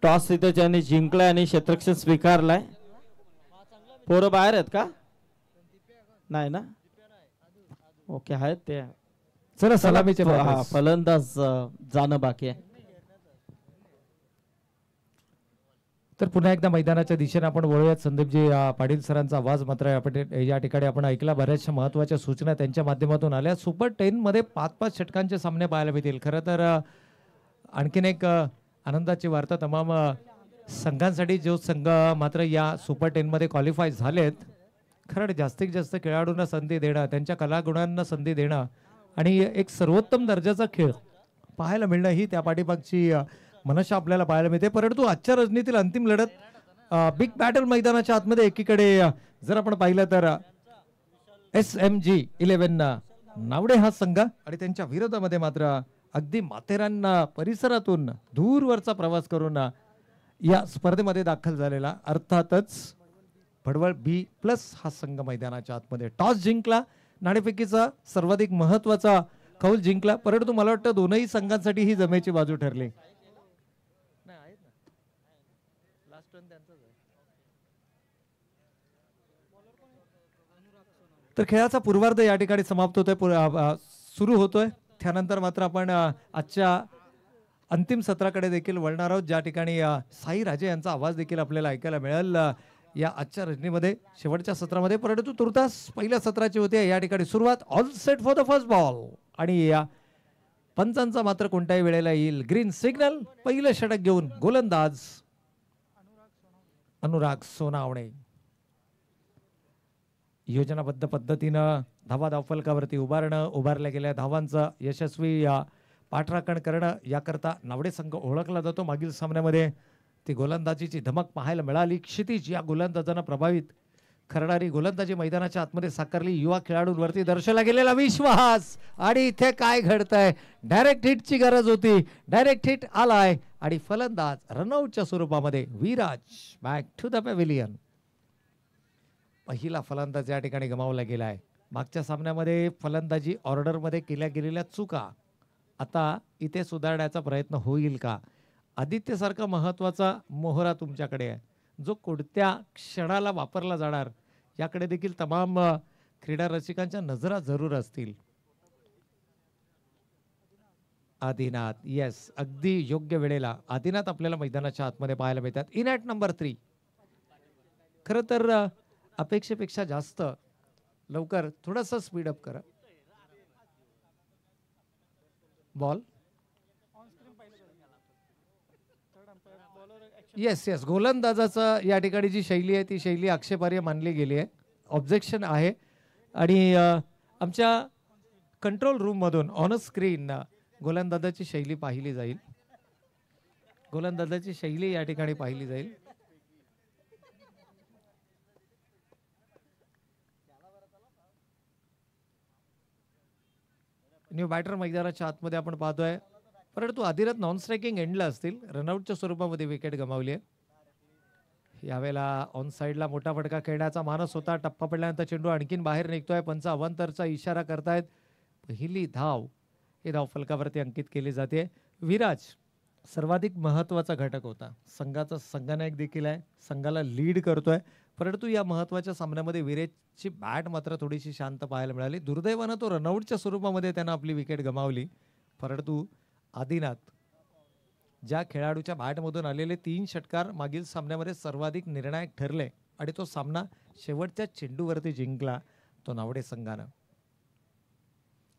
Toss इथे ज्यांनी जिंकलाय आणि क्षेत्ररक्षण स्वीकारलाय. पोरं बाहेर आहेत का? नाही ना. ओके आहेत ते. चला सलामीचे फलंदाज जाणं बाकी आहे. तर पुन्हा एकदा मैदानाच्या दिशेने आपण वळूयात. संदीपजी पाटील सरांचा आवाज मात्र आपण या ठिकाणी आपण ऐकला. बऱ्याचशा महत्त्वाच्या सूचना त्यांच्या माध्यमातून आल्या. सुपर 10 मध्ये 5-5 षटकांचे सामने पाहायला मिळतील. खरं तर आणखीन एक आनंदाची वार्ता तमाम संघांसाठी. जो संघ मात्र या सुपर 10 मध्ये क्वालिफाय झालेत, खरं जास्तीत जास्त खेळाडूंना संधी देणं, त्यांच्या कलागुणांना संधी देणं आणि एक सर्वोत्तम दर्जाचा खेळ पाहायला मिळणं ही त्या पाठीमागची मनशा आपल्याला पाहायला मिळते. परंतु आजच्या रजनीतील अंतिम लढत बिग बॅटल मैदानाच्या आतमध्ये एकीकडे जर आपण पाहिलं तर SMG 11 नावडे हा संघ आणि त्यांच्या विरोधामध्ये मात्र अगदी माथेरान परिसरातून दूरवरचा प्रवास करून या स्पर्धेमध्ये दाखल झालेला अर्थातच भडवळ B+ हा संघ मैदानाच्या आतमध्ये टॉस जिंकला. नाणेफेकीचा सर्वाधिक महत्वाचा कौल जिंकला. परंतु मला वाटतं दोनही संघांसाठी ही जमेची बाजू ठरली. तर खेळाचा पूर्वार्ध या ठिकाणी समाप्त होतोय, सुरू होतोय. त्यानंतर मात्र आपण आजच्या अंतिम सत्राकडे देखील वळणार आहोत, ज्या ठिकाणी साई राजे यांचा आवाज देखील आपल्याला ऐकायला मिळेल या आजच्या रजनीमध्ये शेवटच्या सत्रामध्ये. परंतु तुर्तास पहिल्या सत्राची होती या ठिकाणी सुरुवात. All set for the first ball आणि या पंचांचा मात्र कोणत्याही वेळेला येईल ग्रीन सिग्नल. पहिलं षटक घेऊन गोलंदाज अनुराग सोनावणे योजनाबद्ध पद्धतीनं धावा धावफलकावरती उभारल्या गेल्या धावांचं यशस्वी पाठराखण करणं याकरता नावडे संघ ओळखला जातो. मागील सामन्यामध्ये ती गोलंदाजीची धमक पाहायला मिळाली. क्षितिज या गोलंदाजांना प्रभावित करणारी गोलंदाजी मैदानाच्या आतमध्ये साकारली. युवा खेळाडूंवरती दर्शवला गेलेला विश्वास आणि इथे काय घडतंय. डायरेक्ट हिटची गरज होती, डायरेक्ट हिट आलाय आणि फलंदाज रनआउटच्या स्वरूपामध्ये Viraj back to the pavilion. पहिला फलंदाज या ठिकाणी गमावला गेलाय. मागच्या सामन्यामध्ये फलंदाजी ऑर्डरमध्ये केल्या गेलेल्या चुका आता इथे सुधारण्याचा प्रयत्न होईल का? आदित्यसारखा महत्वाचा मोहरा तुमच्याकडे आहे, जो कोणत्या क्षणाला वापरला जाणार याकडे देखील तमाम क्रीडा रसिकांच्या नजरा जरूर असतील. आदिनाथ, येस, अगदी योग्य वेळेला आदिनाथ आपल्याला मैदानाच्या आतमध्ये पाहायला मिळतात. In at number 3. खरं तर अपेक्षेपेक्षा जास्त लवकर थोडासा स्पीडअप करा. बॉल येस गोलंदाजाचा या ठिकाणी जी शैली आहे ती शैली आक्षेपार्ह मानली गेली आहे. ऑब्जेक्शन आहे आणि आमच्या कंट्रोल रूम मधून ऑन स्क्रीन गोलंदाजाची शैली पाहिली जाईल. गोलंदाजाची शैली या ठिकाणी पाहिली जाईल. न्यू बॅटर मैदानाच्या आतमध्ये आपण पाहतोय. परंतु आदिनाथ नॉन स्ट्रायकिंग एंडला असतील. रनआउटच्या स्वरूपामध्ये विकेट गमावली आहे. यावेळेला ऑन साईडला मोठा फटका खेळण्याचा मानस होता. टप्पा पडल्यानंतर चेंडू आणखीन बाहेर निघतोय. पंच अवांतरचा इशारा करतायत. पहिली धाव ही धाव फलकावरती अंकित केली जाते. विराज सर्वाधिक महत्वाचा घटक होता. संघाचा संघनायक देखील आहे, संघाला लीड करतोय. परंतु या महत्वाच्या सामन्यामध्ये विराजची बॅट मात्र थोडीशी शांत पाहायला मिळाली. दुर्दैवानं तो रनआउटच्या स्वरूपामध्ये त्यानं आपली विकेट गमावली. परंतु आदिनाथ ज्या खेळाडूच्या बॅटमधून आलेले 3 षटकार मागील सामन्यामध्ये सर्वाधिक निर्णायक ठरले आणि तो सामना शेवटच्या चेंडूवरती जिंकला तो नावडे संघानं.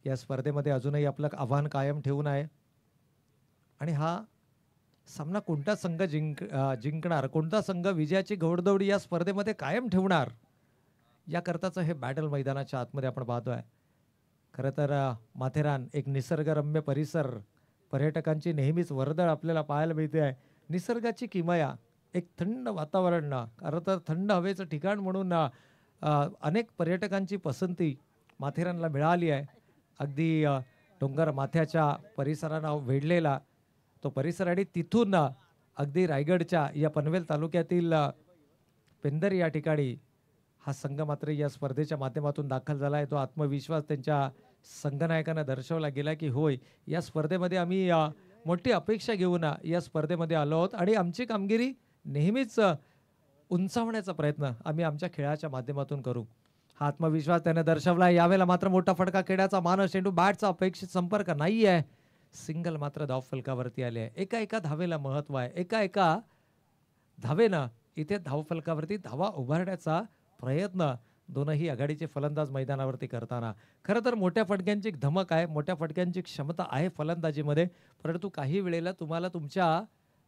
या स्पर्धेमध्ये अजूनही आपलं आव्हान कायम ठेवून आहे आणि हा सामना कोणता संघ जिंकणार, कोणता संघ विजयाची घोडदौड या स्पर्धेमध्ये कायम ठेवणार याकरताचं हे बॅटल मैदानाच्या आतमध्ये आपण पाहतोय. खरं तर माथेरान एक निसर्गरम्य परिसर, पर्यटकांची नेहमीच वर्दळ आपल्याला पाहायला मिळते आहे. निसर्गाची किमया, एक थंड वातावरण, खरं तर थंड हवेचं ठिकाण म्हणून अनेक पर्यटकांची पसंती माथेरानला मिळाली आहे. अगदी डोंगर माथ्याच्या परिसरांना वेढलेला तो परिसर आणि तिथून अगदी रायगडच्या या पनवेल तालुक्यातील पेंदर या ठिकाणी हा संघ मात्र या स्पर्धेच्या माध्यमातून दाखल झाला आहे. तो आत्मविश्वास त्यांच्या संघनायकांना दर्शवला गेला की होय, या स्पर्धेमध्ये आम्ही मोठी अपेक्षा घेऊन या स्पर्धेमध्ये आलो आहोत आणि आमची कामगिरी नेहमीच उंचावण्याचा प्रयत्न आम्ही आमच्या खेळाच्या माध्यमातून करू. हा आत्मविश्वास त्याने दर्शवला. यावेळेला मात्र मोठा फटका खेळण्याचा मानस. चेंडू बॅटचा अपेक्षित संपर्क नाही आहे. सिंगल मात्र धाव फलकावरती आले आहे. एका एका धावेला महत्व आहे. एका एका धावेनं इथे धाव फलकावरती धावा उभारण्याचा प्रयत्न दोनही आघाडीचे फलंदाज मैदानावरती करताना. खरं तर मोठ्या फटक्यांची धमक आहे, मोठ्या फटक्यांची क्षमता आहे फलंदाजीमध्ये, परंतु काही वेळेला तुम्हाला तुमच्या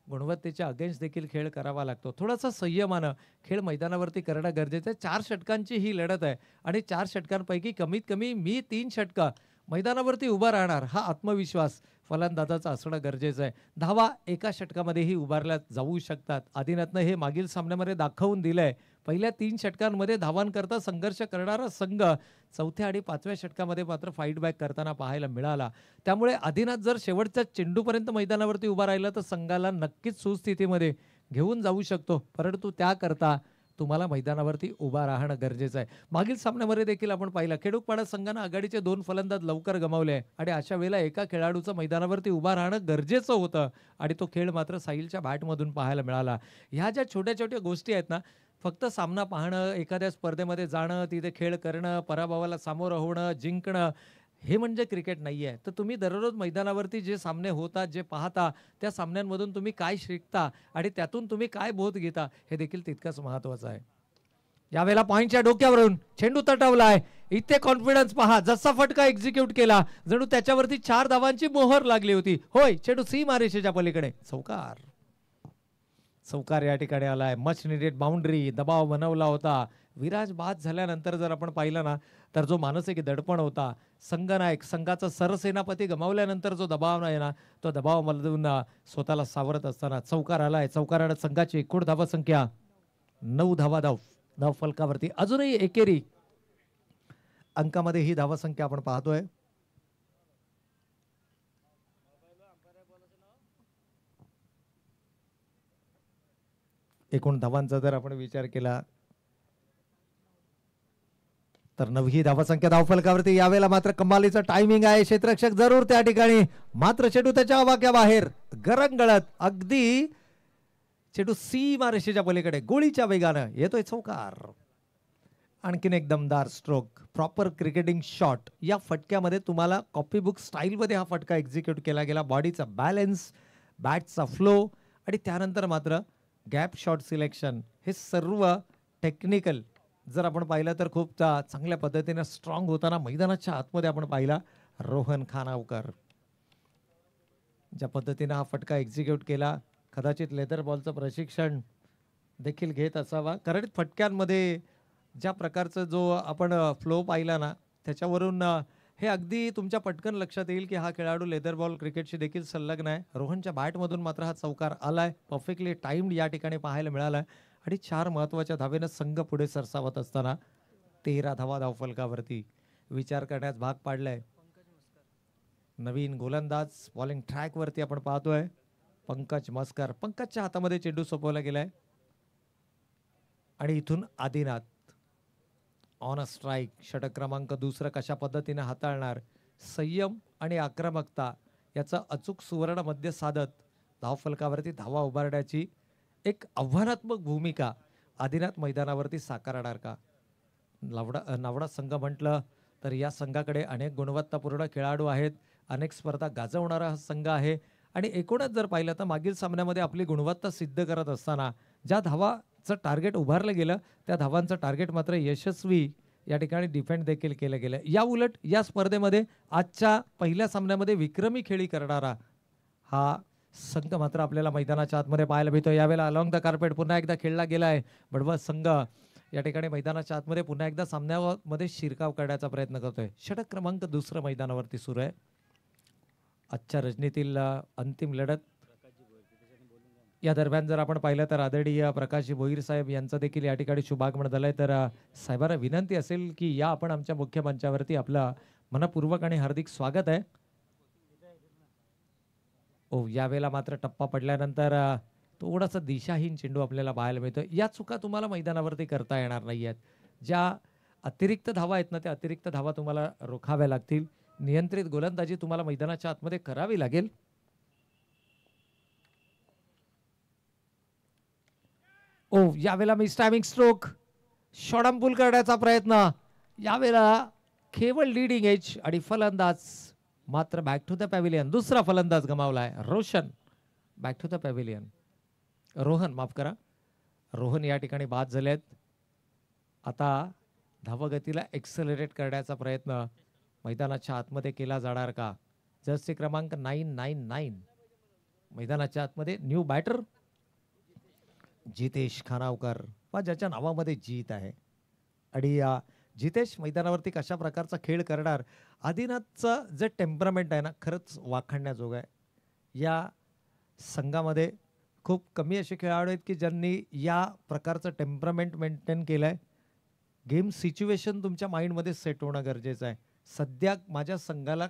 गुणवत्तेच्या अगेन्स्ट देखील खेळ करावा लागतो. थोडासा संयमानं खेळ मैदानावरती करणं गरजेचं आहे. 4 षटकांची ही लढत आहे आणि 4 षटकांपैकी कमीत कमी मी 3 षटकं मैदानावरती उभा राहणार हा आत्मविश्वास फलंदाजाचा असणं गरजेचं आहे. धावा एका षटकामध्येही उभारल्या जाऊ शकतात. आदिनाथनं हे मागील सामन्यामध्ये दाखवून दिलंय. पहिल्या 3 षटकांमध्ये धावांकरता संघर्ष करणारा संघ चौथ्या आणि 5व्या षटकामध्ये मात्र फाईट बॅक करताना पाहायला मिळाला. त्यामुळे आदिनाथ जर शेवटच्या चेंडूपर्यंत मैदानावरती उभा राहिला तर संघाला नक्कीच सुस्थितीमध्ये घेऊन जाऊ शकतो, परंतु त्याकरता तुम्हाला मैदानावरती उभा राहणं गरजेचं आहे. मागील सामन्यामध्ये देखील आपण पाहिलं खेडूपाडा संघानं आघाडीचे 2 फलंदाज लवकर गमावले आणि अशा वेळेला एका खेळाडूचं मैदानावरती उभा राहणं गरजेचं होतं आणि तो खेळ मात्र साहिलच्या बॅटमधून पाहायला मिळाला. ह्या ज्या छोट्या छोट्या गोष्टी आहेत ना, फक्त सामना पाहणं, एखाद्या स्पर्धेमध्ये जाणं, तिथे खेळ करणं, पराभवाला सामोरं होणं, जिंकणं, हे म्हणजे क्रिकेट नाही आहे. तर तुम्ही दररोज मैदानावरती जे सामने होतात, जे पाहता, त्या सामन्यांमधून तुम्ही काय शिकता आणि त्यातून तुम्ही काय बोध घेता हे देखील तितकंच महत्त्वाचं आहे. यावेळेला पॉईंटच्या डोक्यावरून चेंडू तटवलाय. इथे कॉन्फिडन्स पहा, जसा फटका एक्झिक्यूट केला जणू त्याच्यावरती 4 धावांची मोहर लागली होती. होय, चेंडू सीमारेषेच्या पलीकडे. चौकार चौकार या ठिकाणी आलाय. मच निडेड बाउंड्री, दबाव बनवला होता. विराज बाद झाल्यानंतर जर आपण पाहिलं ना, तर जो मानसिक दडपण होता, संघनायक संघाचा सरसेनापती गमावल्यानंतर जो दबाव आहे ना, तो दबावामधून स्वतःला सावरत असताना चौकार आलाय. चौकारानं संघाची एकूण धावा संख्या 9 धाव फलकावरती. अजूनही एकेरी अंकामध्ये ही धावा संख्या आपण पाहतोय. एकूण धावांचा जर आपण विचार केला तर 9 ही धावसंख्या धावफलकावरती. यावेळेला मात्र कमालीचं टायमिंग आहे. क्षेत्ररक्षक जरूर त्या ठिकाणी, मात्र चेंडू त्याच्या आवाक्या बाहेर गरंगळत अगदी चेंडू सीमारेषेच्या पलीकडे गोळीच्या वेगानं येतोय. चौकार. आणखीन एक दमदार स्ट्रोक, प्रॉपर क्रिकेटिंग शॉट. या फटक्यामध्ये तुम्हाला कॉपी बुक स्टाईलमध्ये हा फटका एक्झिक्यूट केला गेला. बॉडीचा बॅलन्स, बॅटचा फ्लो आणि त्यानंतर मात्र गॅप शॉट सिलेक्शन, हे सर्व टेक्निकल जर आपण पाहिलं तर खूप चांगल्या पद्धतीने स्ट्रॉंग होताना मैदानाच्या आतमध्ये आपण पाहिला. रोहन खानावकर ज्या पद्धतीने हा फटका एक्झिक्यूट केला, कदाचित लेदर बॉलचं प्रशिक्षण देखील घेत असावा, कारण फटक्यांमध्ये ज्या प्रकारचा जो आपण फ्लो पाहिला ना, त्याच्यावरून हे अगदी तुमच्या पटकन लक्षात येईल की हा खेळाडू लेदर बॉल क्रिकेटशी देखील संलग्न आहे. रोहनच्या बॅटमधून मात्र हा चौकार आलाय. परफेक्टली टाइम्ड या ठिकाणी पाहायला मिळालाय आणि 4 महत्त्वाच्या धावेनं संघ पुढे सरसावत असताना 13 धावा धावफलकावरती. विचार करण्यास भाग पाडलाय. नवीन गोलंदाज बॉलिंग ट्रॅकवरती आपण पाहतोय पंकज मस्कर. पंकजच्या हातामध्ये चेंडू सोपवला गेलाय आणि इथून आदिनाथ ऑन अ स्ट्राईक. षटक क्रमांक 2 कशा पद्धतीने हाताळणार, संयम आणि आक्रमकता याचा अचूक सुवर्ण मध्य साधत धावफलकावरती धावा उभारण्याची एक आव्हानात्मक भूमिका आदिनाथ मैदानावरती साकारणार का? नावडा संघ म्हटलं तर या संघाकडे अनेक गुणवत्तापूर्ण खेळाडू आहेत, अनेक स्पर्धा गाजवणारा हा संघ आहे आणि एकूणच जर पाहिलं तर मागील सामन्यामध्ये आपली गुणवत्ता सिद्ध करत असताना ज्या धावाचं टार्गेट उभारलं गेलं त्या धावांचं टार्गेट मात्र यशस्वी या ठिकाणी डिफेंड देखील केलं गेलं. या उलट या स्पर्धेमध्ये आजच्या पहिल्या सामन्यामध्ये विक्रमी खेळी करणारा हा संघ मात्र आपल्याला मैदानाच्या आतमध्ये पाहायला मिळतो. यावेळेला अलॉंग द कार्पेट पुन्हा एकदा खेळला गेलाय. बडवत संघ या ठिकाणी मैदानाच्या आतमध्ये पुन्हा एकदा सामन्यामध्ये शिरकाव करण्याचा प्रयत्न करतोय. षटक क्रमांक 2 मैदानावरती सुरू आहे. आजच्या रजनीतील अंतिम लढत. या दरम्यान जर आपण पाहिलं तर आदरणीय प्रकाशजी भोईर साहेब यांचं देखील या ठिकाणी शुभागमन झालंय. तर साहेबांना विनंती असेल की या आपण आमच्या मुख्य मंचावरती आपलं मनपूर्वक आणि हार्दिक स्वागत आहे. यावेळेला मात्र टप्पा पडल्यानंतर थोडासा दिशाहीन चेंडू आपल्याला पाहायला मिळतो. या चुका तुम्हाला मैदानावरती करता येणार नाही आहेत. ज्या अतिरिक्त धावा आहेत ना, त्या अतिरिक्त धावा तुम्हाला रोखाव्या लागतील. नियंत्रित गोलंदाजी तुम्हाला मैदानाच्या आतमध्ये करावी लागेल. ओ यावेळेला मिस टायमिंग स्ट्रोक, शॉर्ट पुल करण्याचा प्रयत्न, यावेळेला केवळ लीडिंग एज आणि फलंदाज मात्र बॅक टू द पॅव्हिलियन. दुसरा फलंदाज गमावलाय Roshan. Back to the pavilion. Rohan माफ करा, रोहन या ठिकाणी बाद झालेत. आता धावगतीला एक्सेलरेट करण्याचा प्रयत्न मैदानाच्या आतमध्ये केला जाणार का? जर्सी क्रमांक 999 मैदानाच्या आतमध्ये न्यू बॅटर जितेश खानावकर, ज्याच्या नावामध्ये जीत आहे. आणि जितेश मैदानावरती कशा प्रकारचा खेळ करणार, आदिनाथचं जे टेम्परामेंट आहे ना, खरंच वाखाणण्याजोग आहे. या संघामध्ये खूप कमी असे खेळाडू आहेत की ज्यांनी या प्रकारचं टेम्परामेंट मेंटेन केलं आहे. गेम सिच्युएशन तुमच्या माइंडमध्ये सेट होणं गरजेचं आहे. सध्या माझ्या संघाला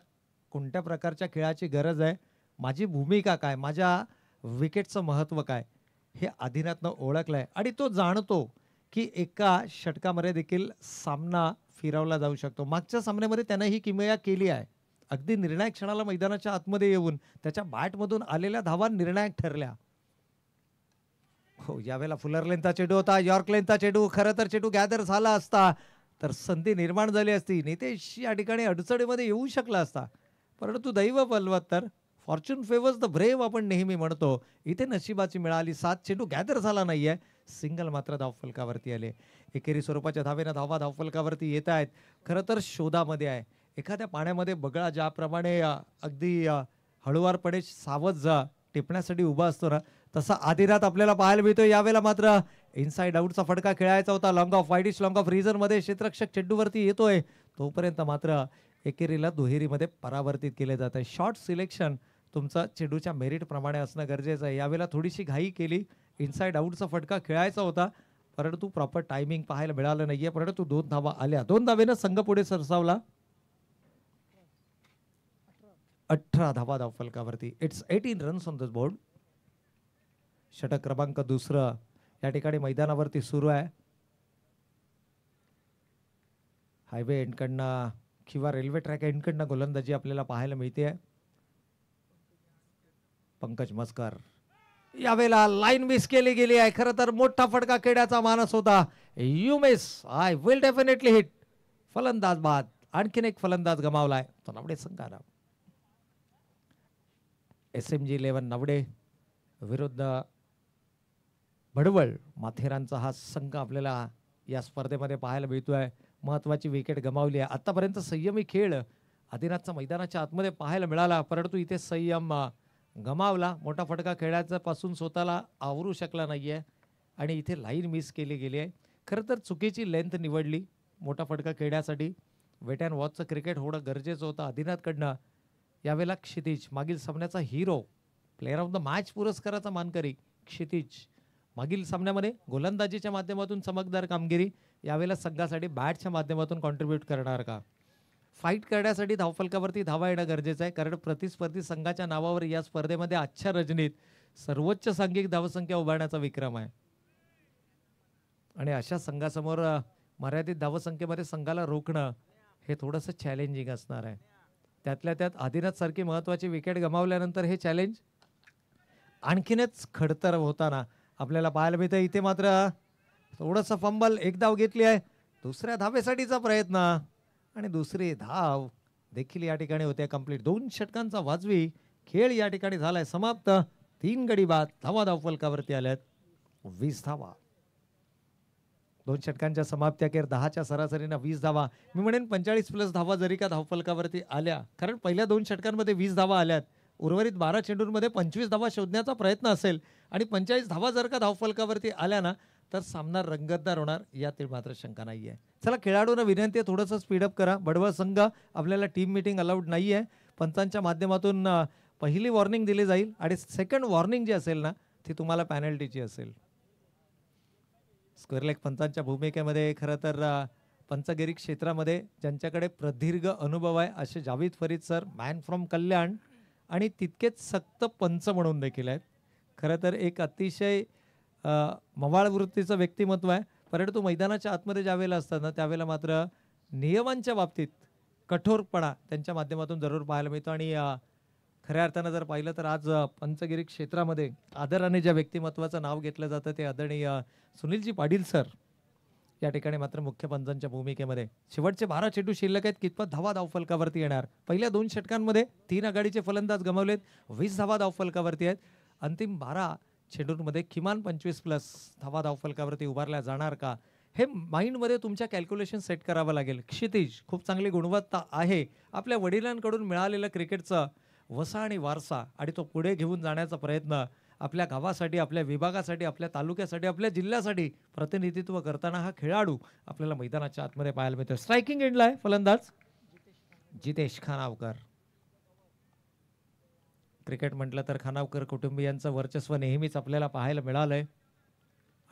कोणत्या प्रकारच्या खेळाची गरज आहे, माझी भूमिका काय, माझ्या विकेटचं महत्त्व काय, हे आदिनाथनं ओळखलं आहे. आणि तो जाणतो की एका षटकामध्ये देखील सामना फिरवला जाऊ शकतो. मागच्या सामन्यामध्ये त्यानं ही किमया केली आहे. अगदी निर्णायक क्षणाला मैदानाच्या आतमध्ये येऊन त्याच्या बॅटमधून आलेल्या धावा निर्णायक ठरल्या. हो, यावेळेला फुलर लेनचा चेंडू होता, यॉर्क लेनचा चेंडू. खरं तर चेंडू गॅदर झाला असता तर संधी निर्माण झाली असती. नितेश या ठिकाणी अडचणीमध्ये येऊ शकला असता, परंतु दैव बलवत्तर, फॉर्च्यून फेवर्स द ब्रेव्ह आपण नेहमी म्हणतो. इथे नशिबाची मिळाली साथ. चेंडू गॅदर झाला नाहीये, सिंगल मात्र धावफलकावरती आले. एकेरी स्वरूपाच्या धावेनं धावा धावफलकावरती येत आहेत. खरं तर शोधामध्ये आहे. एखाद्या पाण्यामध्ये बगळा ज्याप्रमाणे अगदी हळुवारपणे सावध टिपण्यासाठी उभा असतो ना, तसा आदिनाथ आपल्याला पाहायला मिळतोय. यावेळेला मात्र इनसाइड आउटचा फटका खेळायचा होता. Long off wideish long off रिझनमध्ये क्षेत्ररक्षक चेंडूवरती येतोय. तोपर्यंत मात्र एकेरीला दुहेरीमध्ये परावर्तित केले जात आहे. शॉर्ट सिलेक्शन तुमचं चेंडूच्या मेरिट प्रमाणे असणं गरजेचं आहे. यावेळेला थोडीशी घाई केली. इनसाइड आउटचा फटका खेळायचा होता, परंतु प्रॉपर टायमिंग पाहायला मिळालं नाहीये. परंतु 2 धावा आल्या. 2 धावेनं संघ पुढे सरसावला. 18 धावा धावफलकावरती. It's 18 runs on the board. षटक क्रमांक 2 या ठिकाणी मैदानावरती सुरू आहे. हायवे एंडकडनं किंवा रेल्वे ट्रॅक एंडकडनं गोलंदाजी आपल्याला पाहायला मिळते. पंकज मस्कर, यावेळेला लाईन मिस केली गेली आहे. खरं तर मोठा फटका खेळण्याचा मानस होता. You miss, I will definitely hit. फलंदाज बाद. आणखीन एक फलंदाज गमावलाय तो नवडे संघाला. SMG 11 नवडे विरुद्ध भडवळ माथेरानचा हा संघ आपल्याला या स्पर्धेमध्ये पाहायला मिळतोय. महत्वाची विकेट गमावली आहे. आतापर्यंत संयमी खेळ आदिनाथचा मैदानाच्या आतमध्ये पाहायला मिळाला, परंतु इथे संयम गमावला. मोठा फटका खेळायचा पासून स्वतःला आवरू शकला नाहीये आणि इथे लाईन मिस केली गेली आहे. खरं तर चुकीची लेंथ निवडली मोठा फटका खेळण्यासाठी. वेट अँड वॉचचं क्रिकेट होणं गरजेचं होतं आदिनाथकडनं. यावेळेला क्षितिज, मागील सामन्याचा hero, player of the match पुरस्काराचा मानकरी क्षितिज, मागील सामन्यामध्ये गोलंदाजीच्या माध्यमातून चमकदार कामगिरी. यावेळेला संघासाठी बॅटच्या माध्यमातून कॉन्ट्रीब्यूट करणार का? फाईट करण्यासाठी धावफलकावरती धावा येणं गरजेचं आहे, कारण प्रतिस्पर्धी संघाच्या नावावर या स्पर्धेमध्ये आजच्या रजनीत सर्वोच्च सांघिक धावसंख्या उभारण्याचा विक्रम आहे. आणि अशा संघासमोर मर्यादित धावसंख्येमध्ये संघाला रोखणं हे थोडंसं चॅलेंजिंग असणार आहे. त्यातल्या त्यात आदिनाथ सारखी महत्वाची विकेट गमावल्यानंतर हे चॅलेंज आणखीनच खडतर होताना आपल्याला पाहायला मिळतं. इथे मात्र थोडंसं फंबल, एक धाव घेतली आहे. दुसऱ्या धावेसाठीचा प्रयत्न आणि दुसरी धाव देखील या ठिकाणी होते कंप्लीट. 2 षटकांचा वाजवी खेळ या ठिकाणी झालाय समाप्त. 3 गडी बाद. धावा धावफलकावरती आल्यात 20 धावा. 2 षटकांच्या समाप्ती अखेर 10च्या सरासरीनं 20 धावा. मी म्हणेन 45+ धावा जरी का धावफलकावरती आल्या, कारण पहिल्या 2 षटकांमध्ये 20 धावा आल्यात. उर्वरित 12 चेंडूंमध्ये 25 धावा शोधण्याचा प्रयत्न असेल आणि 45 धावा जर का धावफलकावरती आल्या ना, तर सामना रंगतदार होणार, यातील मात्र शंका नाही आहे. चला, खेळाडूंना विनंती आहे थोडंसं स्पीडअप करा. बडवळ संघ आपल्याला टीम मीटिंग अलाउड नाही आहे. पंचांच्या माध्यमातून पहिली वॉर्निंग दिली जाईल आणि सेकंड वॉर्निंग जी असेल ना, ती तुम्हाला पॅनल्टीची असेल. स्क्वेअर लेग पंचांच्या भूमिकेमध्ये खरं तर पंचगिरी क्षेत्रामध्ये ज्यांच्याकडे प्रदीर्घ अनुभव आहे असे Javed Farid sir, man from Kalyan, आणि तितकेच सक्त पंच म्हणून देखील आहेत. खरं तर एक अतिशय मवाळ वृत्तीचं व्यक्तिमत्व आहे, परंतु मैदानाच्या आतमध्ये ज्यावेळेला असतात ना, त्यावेळेला मात्र नियमांच्या बाबतीत कठोरपणा त्यांच्या माध्यमातून जरूर पाहायला मिळतो. आणि खऱ्या अर्थानं जर पाहिलं तर आज पंचगिरी क्षेत्रामध्ये आदराने ज्या व्यक्तिमत्वाचं नाव घेतलं जातं ते आदरणीय सुनीलजी पाटील सर या ठिकाणी मात्र मुख्य पंचांच्या भूमिकेमध्ये. शेवटचे 12 चेंडू शिल्लक आहेत. कितपत धावा धावफलकावरती येणार. पहिल्या 2 षटकांमध्ये 3 आघाडीचे फलंदाज गमावलेत. 20 धावा धावफलकावरती आहेत. अंतिम 12 चेंडूंमध्ये किमान 25+ धावा धावफलकावरती उभारल्या जाणार का, हे माइंडमध्ये तुमच्या कॅल्क्युलेशन सेट करावं लागेल. क्षितिज खूप चांगली गुणवत्ता आहे. आपल्या वडिलांकडून मिळालेलं क्रिकेटचं वसा आणि वारसा आणि तो पुढे घेऊन जाण्याचा प्रयत्न आपल्या गावासाठी, आपल्या विभागासाठी, आपल्या तालुक्यासाठी, आपल्या जिल्ह्यासाठी प्रतिनिधित्व करताना हा खेळाडू आपल्याला मैदानाच्या आतमध्ये पाहायला मिळतो. स्ट्रायकिंग एंडला आहे फलंदाज जितेश खानावकर. क्रिकेट म्हटलं तर खानावकर कुटुंबियांचं वर्चस्व नेहमीच आपल्याला पाहायला मिळालंय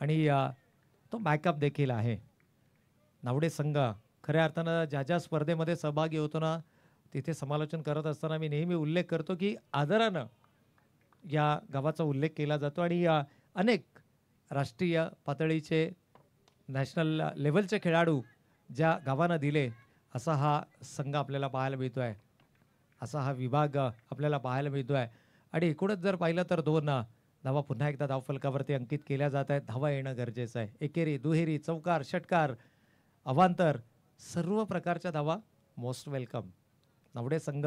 आणि तो बॅकअप देखील आहे. नावडे संघ खऱ्या अर्थानं ज्या ज्या स्पर्धेमध्ये सहभागी होतो ना तिथे समालोचन करत असताना मी नेहमी उल्लेख करतो की आदरानं या गावाचा उल्लेख केला जातो आणि अनेक राष्ट्रीय पातळीचे नॅशनल लेवलचे खेळाडू ज्या गावानं दिले असा हा संघ आपल्याला पाहायला मिळतो आहे, असा हा विभाग आपल्याला पाहायला मिळतो आहे. आणि एकूणच जर पाहिलं तर 2 धावा पुन्हा एकदा धावफलकावरती अंकित केल्या जात आहेत. धावा येणं गरजेचं आहे. एकेरी, दुहेरी, चौकार, षटकार, अवांतर सर्व प्रकारच्या धावा मोस्ट वेलकम. नावडे संघ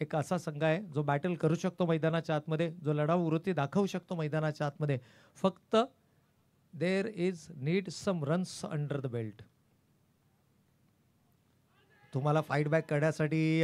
एक असा संघ आहे जो बॅटल करू शकतो मैदानाच्या आतमध्ये, जो लढाऊ वृत्ती दाखवू शकतो मैदानाच्या आतमध्ये. फक्त there is need some runs under the belt. तुम्हाला फाईट बॅक करण्यासाठी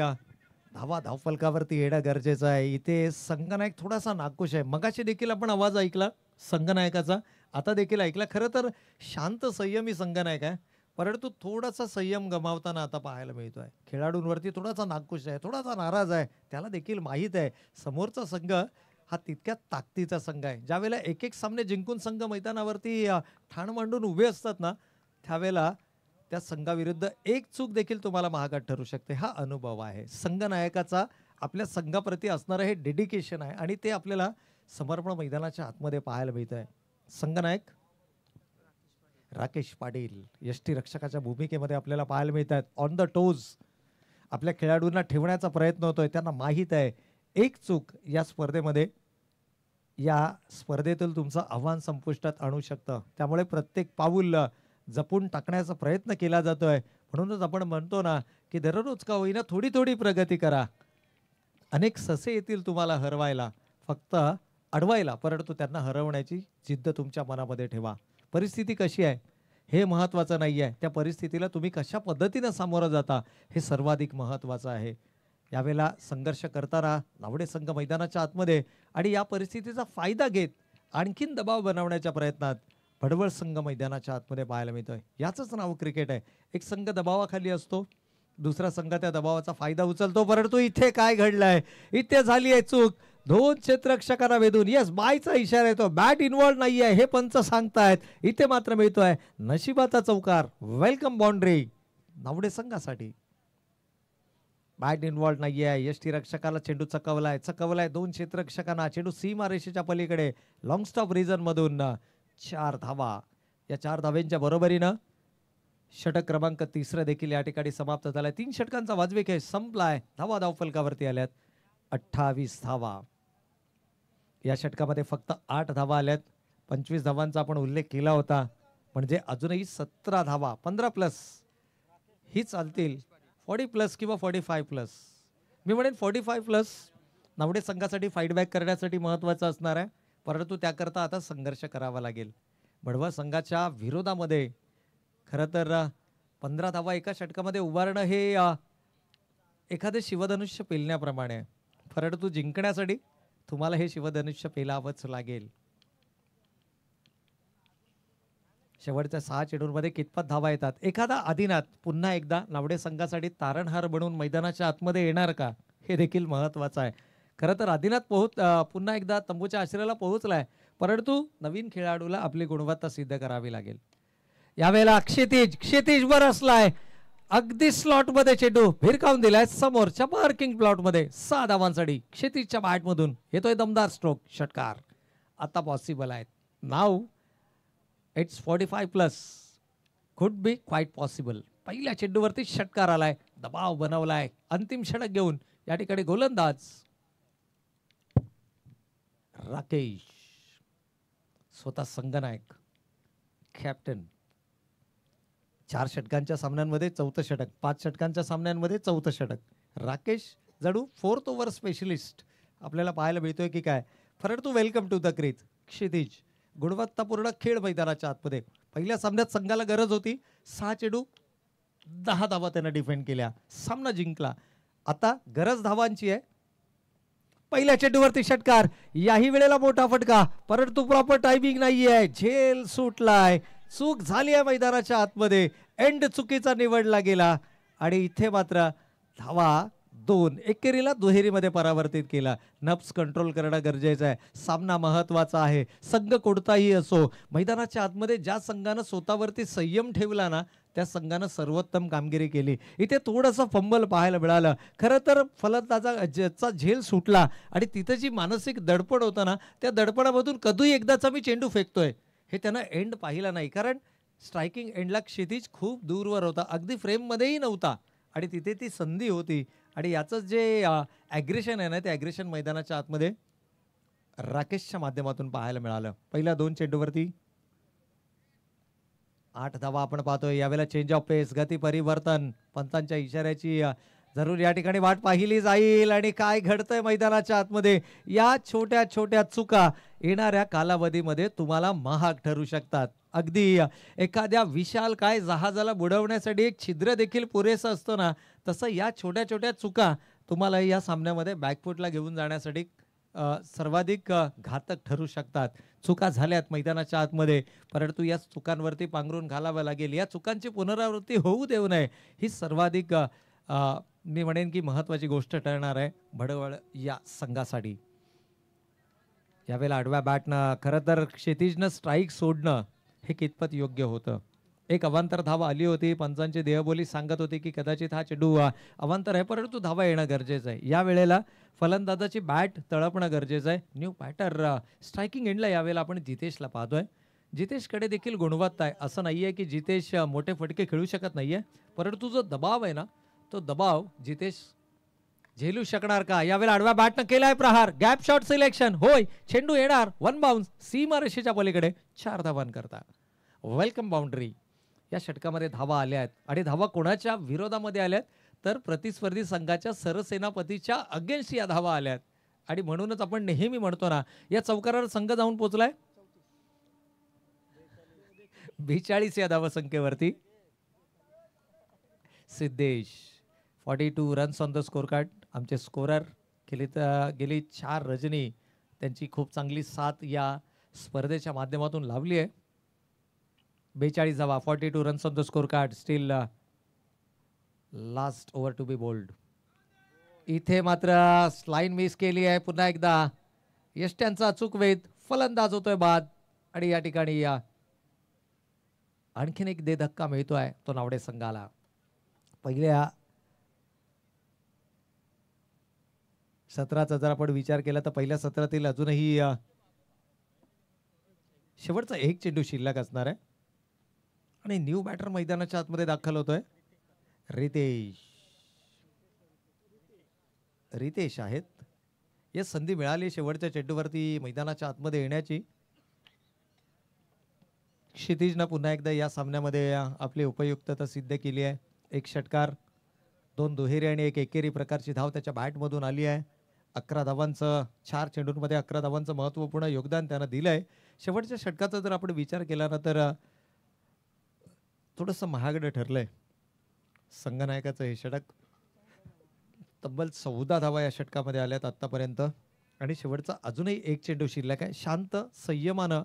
धावा धावफलकावरती येणं गरजेचं आहे. इथे संघनायक थोडासा नाखुश आहे. मगाशी देखील आपण आवाज ऐकला संघनायकाचा, आता देखील ऐकला. खरं तर शांत संयमी संघनायक आहे, परंतु थोडासा संयम गमावताना आता पाहायला मिळतोय. खेळाडूंवरती थोडासा नाखुश आहे, थोडासा नाराज आहे. त्याला देखील माहीत आहे समोरचा संघ हा तितक्या ताकदीचा संघ आहे. ज्यावेळेला एक एक सामने जिंकून संघ मैदानावरती ठाण मांडून उभे असतात ना, त्यावेळेला त्या संघाविरुद्ध एक चूक देखील तुम्हाला महागात ठरू शकते. हा अनुभव आहे संघनायकाचा. आपल्या संघाप्रती असणारं हे डेडिकेशन आहे आणि ते आपल्याला समर्पण मैदानाच्या आतमध्ये पाहायला मिळत आहे. संघनायक राकेश पाटील यष्टी रक्षकाच्या भूमिकेमध्ये आपल्याला पाहायला मिळत आहेत. ऑन द टोज आपल्या खेळाडूंना ठेवण्याचा प्रयत्न होतोय. त्यांना माहीत आहे एक चूक या स्पर्धेतील तुमचं आव्हान संपुष्टात आणू शकतं. त्यामुळे प्रत्येक पाऊल जपून टाकण्याचा प्रयत्न केला जातोय. म्हणूनच आपण म्हणतो ना की दररोज का होईना थोडी थोडी प्रगती करा. अनेक ससे येतील तुम्हाला हरवायला, फक्त अडवायला, परंतु त्यांना हरवण्याची जिद्द तुमच्या मनामध्ये ठेवा. परिस्थिती कशी आहे हे महत्त्वाचं नाही आहे, त्या परिस्थितीला तुम्ही कशा पद्धतीनं सामोरं जाता हे सर्वाधिक महत्त्वाचं आहे. यावेळेला संघर्ष करताना नावडे संघ मैदानाच्या आतमध्ये आणि या परिस्थितीचा फायदा घेत आणखीन दबाव बनवण्याच्या प्रयत्नात भडवळ संघ मैदानाच्या आतमध्ये पाहायला मिळतोय. याचंच नाव क्रिकेट आहे. एक संघ दबावाखाली असतो, दुसरा संघ त्या दबावाचा फायदा उचलतो. परंतु इथे काय घडलंय, इथे झाली आहे चूक. 2 क्षेत्ररक्षकांना वेधून यस बायचा इशारा येतो. बॅट इन्व्हॉल्व नाही आहे हे पंच सांगतायत. इथे मात्र मिळतोय नशिबाचा चौकार. वेलकम बाउंड्री नावडे संघासाठी. बॅट इन्व्हॉल्व नाही आहे. यष्टी रक्षकाला चेंडू चकवलाय 2 क्षेत्ररक्षकांना. चेंडू सीमा रेषेच्या पलीकडे लॉंग स्टॉप रिजन मधून 4 धावा. या 4 धाव्यांच्या बरोबरीनं षटक क्रमांक 3 देखील या ठिकाणी समाप्त झालाय. 3 षटकांचा वाजवी खेळ संपलाय. धावा धावफलकावरती आल्यात 28 धावा. या षटकामध्ये फक्त 8 धावा आल्यात. 25 धावांचा आपण उल्लेख केला होता, म्हणजे अजूनही 17 धावा 15+ ही चालतील. 40+ किंवा 45+. मी म्हणेन 45+ नावडे संघासाठी फाईट बॅक करण्यासाठी महत्त्वाचं असणार आहे. परंतु त्याकरता आता संघर्ष करावा लागेल. भडवळ संघाच्या विरोधामध्ये खरं तर 15 धावा एका षटकामध्ये उभारणं हे एखादे शिवधनुष्य पेलण्याप्रमाणे आहे. परंतु जिंकण्यासाठी तुम्हाला हे शिवधनुष्य पेलावंच लागेल. शेवटच्या 6 चेंडूंमध्ये कितपत धावा येतात. एखादा आदिनाथ पुन्हा एकदा नावडे संघासाठी तारणहार बनवून मैदानाच्या आतमध्ये येणार का हे देखील महत्त्वाचं आहे. खरं तर आदिनाथ पुन्हा एकदा तंबूच्या आश्रयाला पोहोचलाय, परंतु नवीन खेळाडूला आपली गुणवत्ता सिद्ध करावी लागेल. यावेळेला क्षितिज वर असलाय. अगदी स्लॉट मध्ये चेंडू भिरकावून दिलाय समोरच्या पार्किंग प्लॉट मध्ये. 6 धावांसाठी क्षितिजच्या बॅट मधून येतोय दमदार स्ट्रोक. षटकार आता पॉसिबल आहेत. नाव it's 45+. Could be quiet possible. पहिल्या चेंडूवरती षटकार आलाय, दबाव बनवलाय. अंतिम षटक घेऊन या ठिकाणी गोलंदाज राकेश स्वतः संघनायक कॅप्टन. 4 षटकांच्या सामन्यांमध्ये 4थं षटक, 5 षटकांच्या सामन्यांमध्ये 4थं षटक. राकेश जडू 4th ओव्हर स्पेशलिस्ट आपल्याला पाहायला मिळतोय की काय. परंतु वेलकम टू द क्रीज. क्षितिज गुणवत्तापूर्ण खेळ मैदानाच्या आतमध्ये. पहिल्या सामन्यात संघाला गरज होती 6 चेंडू 10 धावा त्यानं डिफेंड केल्या, सामना जिंकला. आता गरज धावांची आहे. पहिल्या चेंडूवरती षटकार, याही वेळेला मोठा फटका, परंतु प्रॉपर टायमिंग नाहीये, झेल सुटलाय, चूक झाली आहे मैदानाच्या आतमध्ये, एंड चुकीचा निवडला गेला आणि इथे मात्र धावा 2 एकेरीला दुहेरीमध्ये परावर्तित केला. नफ्स कंट्रोल करणं गरजेचं आहे. सामना महत्वाचा आहे. संघ कोणताही असो, मैदानाच्या आतमध्ये ज्या संघानं स्वतःवरती संयम ठेवला ना त्या संघानं सर्वोत्तम कामगिरी केली. इथे थोडंसं फंबल पाहायला मिळालं. खरं तर फलंदाजाचा झेल सुटला आणि तिथं जी मानसिक दडपण होतं ना त्या दडपणामधून कधी एकदाचा मी चेंडू फेकतोय हे त्यानं एंड पाहिला नाही. कारण स्ट्रायकिंग एंडला क्षितिज खूप दूरवर होता, अगदी फ्रेममध्येही नव्हता आणि तिथे ती संधी होती. आणि याचं जे ॲग्रेशन आहे ना ते ॲग्रेशन मैदानाच्या आतमध्ये राकेशच्या माध्यमातून पाहायला मिळालं. पहिल्या 2 चेंडूवरती 8 धावा आपण पाहतोय. यावेळेला चेंज ऑफ पेस, गती परिवर्तन, पंचांच्या इशाऱ्याची जरूर या ठिकाणी वाट पाहिली जाईल. आणि काय घडतंय मैदानाच्या आतमध्ये, या छोट्या छोट्या चुका येणाऱ्या कालावधीमध्ये तुम्हाला महाग ठरू शकतात. अगदी एखाद्या विशाल काय जहाजाला बुडवण्यासाठी एक छिद्र देखील पुरेसं असतं ना, तसं या छोट्या छोट्या चुका तुम्हाला या सामन्यामध्ये बॅकफुटला घेऊन जाण्यासाठी सर्वाधिक घातक ठरू शकतात. चुका झाल्यात मैदानाच्या आतमध्ये, परंतु या चुकांवरती पांघरून घालावं लागेल. या चुकांची पुनरावृत्ती होऊ देऊ नये ही सर्वाधिक मी म्हणेन की महत्त्वाची गोष्ट ठरणार आहे भडवळ या संघासाठी. यावेळेला आडव्या बॅटनं खरं तर क्षितिजनं स्ट्राईक सोडणं हे कितपत योग्य होतं. एक अवांतर धावा आली होती. पंचांची देहबोली सांगत होती की कदाचित हा चेंडू अवांतर आहे, परंतु धावा येणं गरजेचं आहे. या वेळेला फलंदाजाची बॅट तळपणं गरजेचं आहे. न्यू बॅटर स्ट्रायकिंग एंडला यावेळेला आपण जितेशला पाहतोय. जितेशकडे देखील गुणवत्ता आहे. असं नाहीये की जितेश मोठे फटके खेळू शकत नाहीये, परंतु जो दबाव आहे ना तो दबाव जितेश झेलू शकणार का. यावेळेला आडव्या बॅटनं केलाय प्रहार, गॅप शॉट सिलेक्शन, होय चेंडू येणार, 1 बाउन्स, सीमारेषेच्या पलीकडे 4 धावांकरता. Welcome boundary. या षटकामध्ये धावा आल्या आहेत आणि धावा कोणाच्या विरोधामध्ये आल्यात तर प्रतिस्पर्धी संघाच्या सरसेनापतीच्या अगेन्स्ट या धावा आल्यात. आणि म्हणूनच आपण नेहमी म्हणतो ना या चौकारावर संघ जाऊन पोहोचलाय 42 या धावसंख्येवरती. Siddhesh 42 runs on the score card. आमचे स्कोरर गेली 4 रजनी त्यांची खूप चांगली साथ या स्पर्धेच्या माध्यमातून लाभली आहे. 42 धावा, 42 runs on the score card. Still last over to be bowled. इथे मात्र लाईन मिस केली आहे. पुन्हा एकदा यष्ट्यांचा अचूक वेध, फलंदाज होतोय बाद आणि या ठिकाणी आणखीन एक दे धक्का मिळतोय तो नावडे संघाला. पहिल्या सत्राचा जर आपण विचार केला तर पहिल्या सत्रातील अजूनही शेवटचा 1 चेंडू शिल्लक असणार आहे आणि न्यू बॅटर मैदानाच्या आतमध्ये दाखल होतोय. रितेश आहेत. या संधी मिळाली शेवटच्या चेंडूवरती मैदानाच्या आतमध्ये येण्याची. क्षितिजनं पुन्हा एकदा या सामन्यामध्ये आपली उपयुक्तता सिद्ध केली आहे. 1 षटकार, 2 दुहेरी आणि 1 एकेरी प्रकारची धाव त्याच्या बॅटमधून आली आहे. 11 धावांचं 4 चेंडूंमध्ये 11 धावांचं महत्त्वपूर्ण योगदान त्यानं दिलंय. शेवटच्या षटकाचा जर आपण विचार केला ना तर थोडंसं महागडं ठरलंय संघनायकाचं हे षटक. तब्बल 14 धावा या षटकामध्ये आल्यात आतापर्यंत आणि शेवटचा अजूनही 1 चेंडू शिल्लक आहे. शांत संयमानं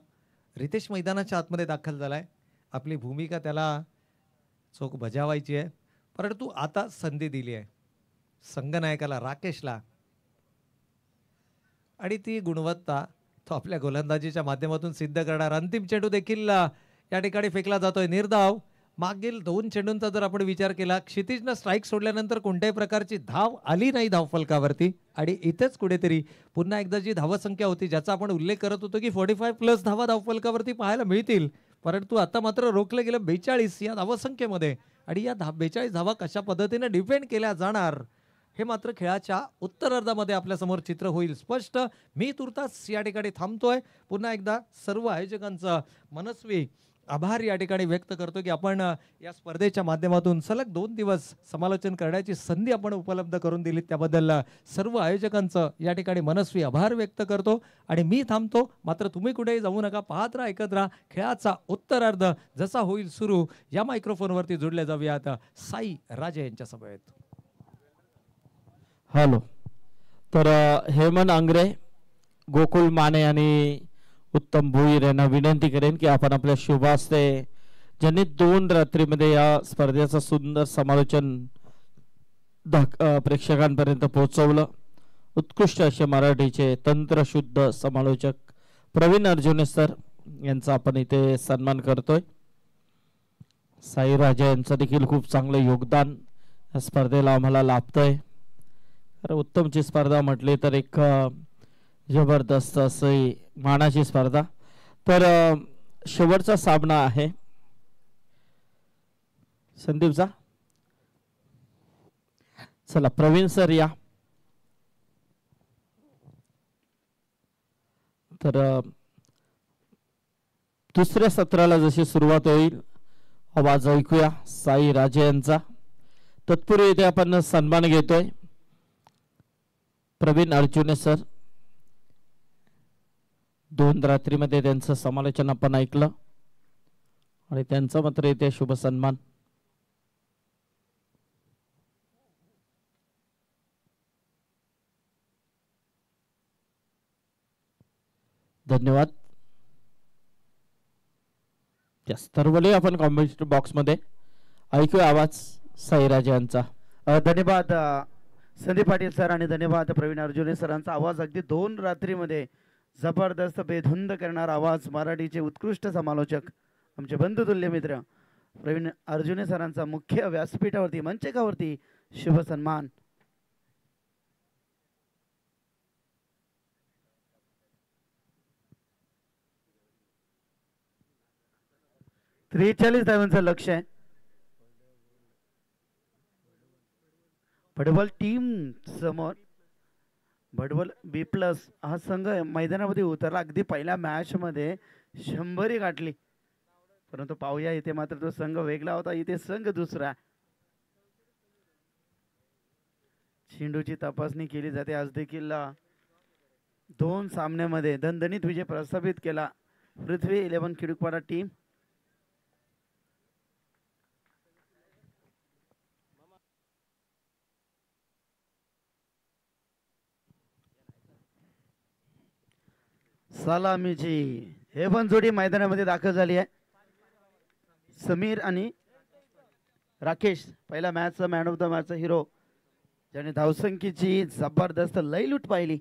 रितेश मैदानाच्या आतमध्ये दाखल झालाय. आपली भूमिका त्याला चोख बजावायची आहे, परंतु आता संधी दिली आहे संघनायकाला राकेशला आणि ती गुणवत्ता तो आपल्या गोलंदाजीच्या माध्यमातून सिद्ध करणार. अंतिम चेंडू देखील या ठिकाणी फेकला जातोय. निर्धाव. मागील 2 चेंडूंचा जर आपण विचार केला क्षितिजनं स्ट्राईक सोडल्यानंतर कोणत्याही प्रकारची धाव आली नाही धावफलकावरती आणि इथेच कुठेतरी पुन्हा एकदा जी धावसंख्या होती ज्याचा आपण उल्लेख करत होतो की 45+ धावा धावफलकावरती पाहायला मिळतील, परंतु आता मात्र रोखलं गेलं 42 या धावसंख्येमध्ये. आणि या 42 धावा कशा पद्धतीने डिफेंड केल्या जाणार हे मात्र खेळाच्या उत्तरार्धामध्ये आपल्या समोर चित्र होईल स्पष्ट. मी तुर्तास या ठिकाणी थांबतोय. पुन्हा एकदा सर्व आयोजकांचा मनस्वी आभार या ठिकाणी व्यक्त करतो की आपण या स्पर्धेच्या माध्यमातून सलग 2 दिवस समालोचन करण्याची संधी आपण उपलब्ध करून दिली, त्याबद्दल सर्व आयोजकांचं या ठिकाणी मनस्वी आभार व्यक्त करतो. आणि मी थांबतो. मात्र तुम्ही कुठेही जाऊ नका, पाहत राहा, ऐकत राहा. खेळाचा उत्तरार्ध जसा होईल सुरू, या मायक्रोफोनवरती जोडले जाऊयात साई राजे यांच्या समवेत. हॅलो. तर हेमंत आंग्रे, गोकुळ माने आणि उत्तम भोईर यांना विनंती करेन की आपण आपल्या शुभ हस्ते ज्यांनी 2 रात्रीमध्ये या स्पर्धेचं सुंदर समालोचन प्रेक्षकांपर्यंत पोहोचवलं, उत्कृष्ट असे मराठीचे तंत्रशुद्ध समालोचक प्रवीण अर्जुने सर यांचा आपण इथे सन्मान करतोय. साई राजा यांचं देखील खूप चांगलं योगदान या स्पर्धेला आम्हाला लाभतंय. उत्तमची स्पर्धा म्हटली तर एक जबरदस्त अशी मानाची स्पर्धा. तर शेवटचा सामना आहे संदीपचा. चला प्रवीण सर या. तर दुसऱ्या सत्राला जशी सुरुवात होईल आवाज ऐकूया साई राजे यांचा. तत्पूर्वी इथे आपण सन्मान घेतोय प्रवीण अर्जुने सर. 2 रात्रीमध्ये त्यांचं समालोचन आपण ऐकलं आणि त्यांचा मात्र इथे शुभ सन्मान. धन्यवाद. तरवले आपण कॉमेंट बॉक्स मध्ये ऐकूया आवाज साईराज यांचा. धन्यवाद संदीप पाटील सर आणि धन्यवाद प्रवीण अर्जुने सरांचा आवाज. अगदी 2 रात्रीमध्ये जबरदस्त बेधुंद करणारा आवाज. मराठीचे उत्कृष्ट समालोचक आमचे बंधुतुल्य मित्र प्रवीण अर्जुने सरांचा मुख्य व्यासपीठावरती मंचकावरती शुभ सन्मान. त्रेचाळीस धावांचं लक्ष आहे. भडवल टीम समोर भडवल B+ हा संघ मैदानामध्ये उतरला. अगदी पहिल्या मॅच मध्ये 100 गाठली, परंतु पाहूया इथे मात्र तो संघ वेगळा होता. इथे संघ दुसरा. चेंडूची तपासणी केली जाते. आज देखील 2 सामन्यामध्ये दणदणीत विजय प्रस्थापित केला पृथ्वी 11 खिडकपाडा टीम. सलामीची हे पण जोडी मैदानामध्ये दाखल झाली आहे. समीर आणि राकेश पहिल्या मॅचचा मॅन ऑफ द मॅचचा हिरो, ज्याने धावसंख्येची जबरदस्त लयलूट पाहिली.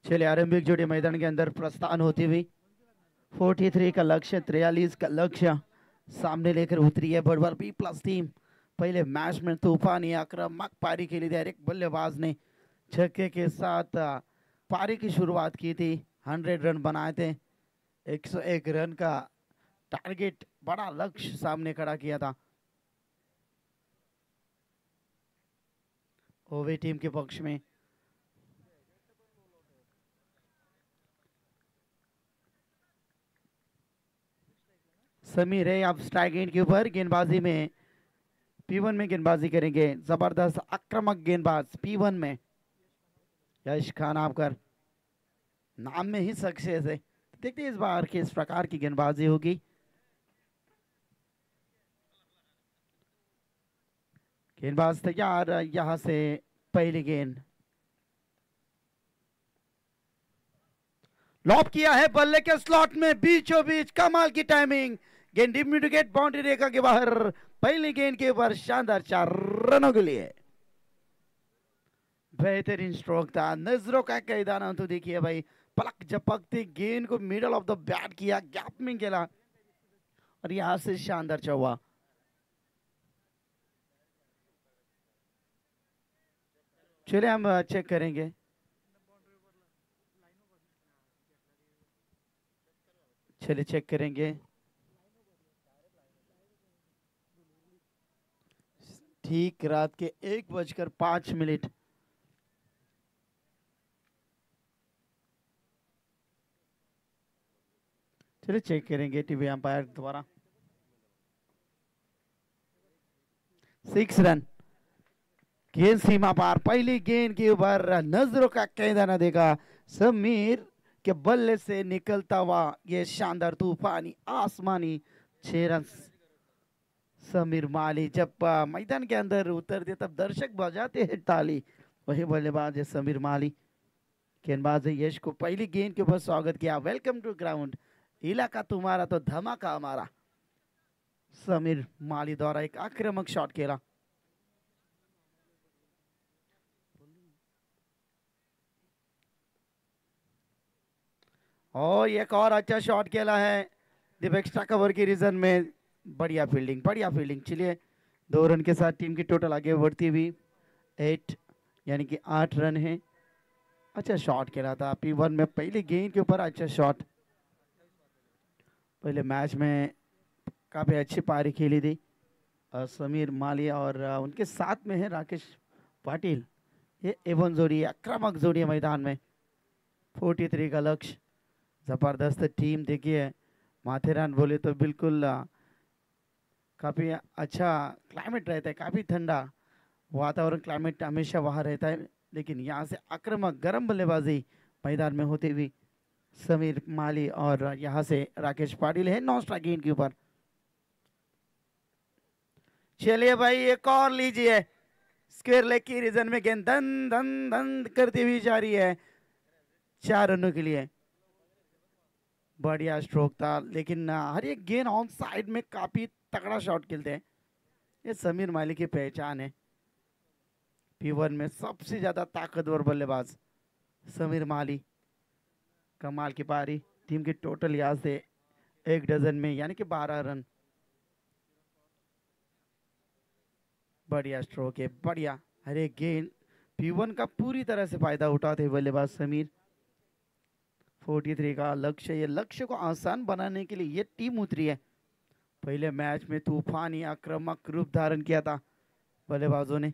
चलिए आरंभिक जोड़ी मैदान के अंदर प्रस्थान होती हुई 43 का लक्ष्य 43 का लक्ष्य सामने लेकर उतरी है भड़वल B+ टीम. पहले मैच में तूफानी आक्रामक पारी खेली थी. हर एक बल्लेबाज ने छक्के के साथ पारी की शुरुआत की थी. 100 रन बनाए थे. 101 रन का टारगेट, बड़ा लक्ष्य सामने खड़ा किया था ओवे टीम के पक्ष में. समीर है आप स्ट्राइक एंड के ऊपर गेंदबाजी में P1 में गेंदबाजी करेंगे. जबरदस्त आक्रामक गेंदबाज P1 में यश खान आपकर नाम में ही सक्सेस है. देखते हैं इस बार किस प्रकार की गेंदबाजी होगी. गेंदबाज तैयार. यहां से पहली गेंद लॉब किया है बल्ले के स्लॉट में बीचों बीच. कमाल की टाइमिंग. गेंद इमीडिएट बाउंड्री रेखा के बाहर. पहली गेंद के ऊपर शानदार 4 रनों के लिए. बेहतरीन स्ट्रोक था. नजरों का कैदाना. तो देखिए भाई, पलक झपकते गेंद को मिडल ऑफ द बैट किया, गैप में खेला और यहां से शानदार चौका. चलिए हम चेक करेंगे। चलिए चेक करेंगे। ठीक रात के 1:05। चलिए चेक करेंगे टीवी अंपायर द्वारा। 6 रन। गेंद सीमा पार, पहली गेंद के ऊपर नजरों का कैदा देगा। समीर के बल्ले से निकलता हुआ ये शानदार तूफानी आसमानी 6 रन। समीर माली जब मैदान के अंदर उतरते तब दर्शक बजाते हैं ताली। वही बल्लेबाज है समीर माली। गेंदबाज यश को पहली गेंद के ऊपर स्वागत किया। वेलकम टू ग्राउंड, इलाका तुम्हारा तो धमाका हमारा। समीर माली द्वारा एक आक्रामक शॉट खेला। और एक और अच्छा शॉट खेला है दीप एक्स्ट्रा कवर के रीजन में। बढ़िया फील्डिंग, बढ़िया फील्डिंग। चलिए 2 रन के साथ टीम की टोटल आगे बढ़ती हुई 8 यानी कि 8 रन है। अच्छा शॉट खेला था P1 में पहली गेंद के ऊपर। अच्छा शॉट, पहले मैच में काफ़ी अच्छी पारी खेली थी समीर माली और उनके साथ में है राकेश पाटिल। ये एवन जोड़ी, आक्रामक जोड़ी है मैदान में। 43 का लक्ष्य। ज़बरदस्त टीम देखिए। माथेरान बोले तो बिल्कुल काफ़ी अच्छा क्लाइमेट रहता है, काफ़ी ठंडा वातावरण, क्लाइमेट हमेशा वहाँ रहता है। लेकिन यहाँ से आक्रामक गर्म बल्लेबाजी मैदान में होती हुई समीर माली और यहाँ से राकेश पाटिल है नॉन स्ट्राइक गेंद के ऊपर। चलिए भाई एक और लीजिए। स्क्वायर लेग की रीजन में गेंद धन धन धन करती हुई जा रही है 4 रनों के लिए। बढ़िया स्ट्रोक था, लेकिन हर एक गेंद ऑन साइड में काफी तगड़ा शॉट खेलते हैं। ये समीर माली की पहचान है। P1 में सबसे ज्यादा ताकतवर बल्लेबाज समीर माली। कमाल की पारी। टीम की टोटल यहाँ से 1 डजन में यानी कि 12 रन। बढ़िया स्ट्रोक है, बढ़िया। हर एक गेंद P1 का पूरी तरह से फायदा उठाते बल्लेबाज समीर। 43 का लक्ष्य। ये लक्ष्य को आसान बनाने के लिए ये टीम उतरी है। पहले मैच में तूफानी आक्रामक रूप धारण किया था बल्लेबाजों ने।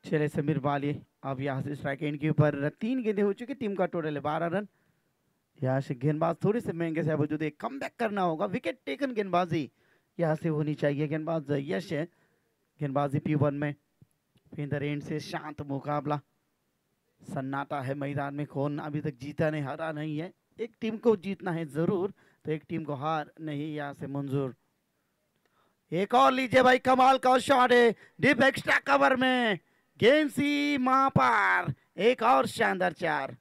चले समीर माली अब यहाँ से स्ट्राइक एंड के ऊपर 3 गेंदें हो चुकी। टीम का टोटल है 12 रन। यहाँ से गेंदबाज थोड़े से महंगे से बावजूद एक कमबैक करना होगा। विकेट टेकन गेंदबाजी यहाँ से होनी चाहिए। गेंदबाज यश है। गेंदबाजी P1 में फिर एंड से शांत मुकाबला। सन्नाटा है मैदान में। कौन अभी तक जीता नहीं, हारा नहीं है। एक टीम को जीतना है जरूर, तो एक टीम को हार नहीं यहाँ से मंजूर। एक और लीजिए भाई, कमाल का शॉट है डीप एक्स्ट्रा कवर में। गेंद सीमा पार, एक और शानदार 4।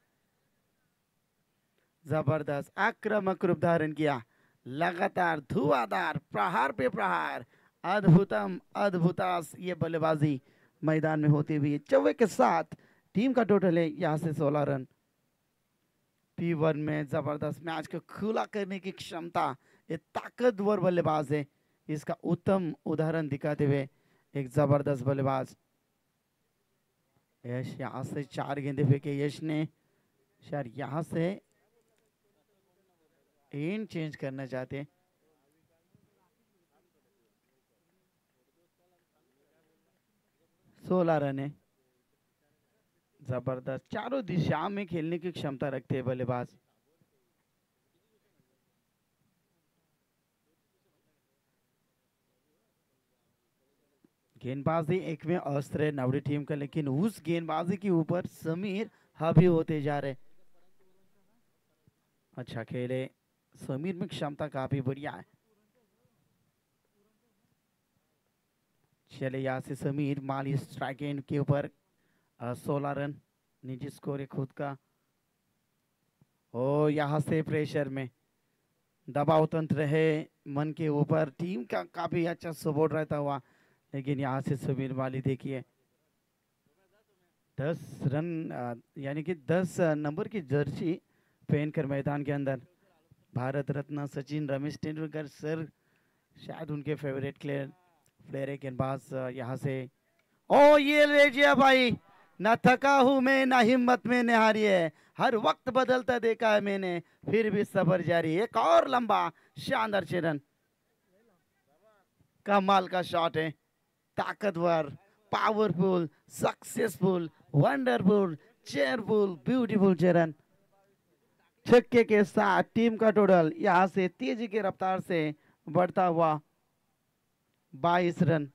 जबरदस्त आक्रामक रूप धारण किया। लगातार धुआंधार प्रहार पे प्रहार, अद्भुतम अद्भुतास ये बल्लेबाजी मैदान में होती हुई 24 के साथ टीम का टोटल है यहाँ से 16 रन। P1 में जबरदस्त मैच को खुला करने की क्षमता, ये ताकतवर बल्लेबाज है। इसका उत्तम उदाहरण दिखाते हुए एक जबरदस्त बल्लेबाज यश। यहाँ से 4 गेंदे फेंके यश ने। शायद यहाँ से एंड चेंज करना चाहते हैं। सोलह रन है। जबरदस्त, चारों दिशा में खेलने की क्षमता रखते हैं बल्लेबाज। गेंदबाजी एक में अस्त्र है नवड़ी टीम का, लेकिन उस गेंदबाजी के ऊपर समीर हावी होते जा रहे। अच्छा खेले समीर में, क्षमता काफी बढ़िया है। चले यहाँ से समीर माली स्ट्राइक एंड के ऊपर 16 रन निजी स्कोर है खुद का। ओ यहाँ से प्रेशर में दबाव तंत्र है मन के ऊपर। टीम का काफी अच्छा सपोर्ट रहता हुआ, लेकिन यहाँ से समीर माली देखिए 10 रन यानी कि 10 नंबर की जर्सी पहनकर मैदान के अंदर भारत रत्न सचिन रमेश तेंदुलकर सर शायद उनके फेवरेट प्लेयर है गेंदबाज यहाँ से। ओ ये लीजिए भाई, ना थका हूं मैं ना हिम्मत में हारी है, हर वक्त बदलता देखा है मैंने, फिर भी सफर जारी। एक और लंबा शानदार रन, कमाल का शॉट है, ताकतवर, powerful, successful, wonderful, cheerful, beautiful run. छक्के के साथ टीम का टोटल यहां से तेजी की रफ्तार से बढ़ता हुआ 22 रन।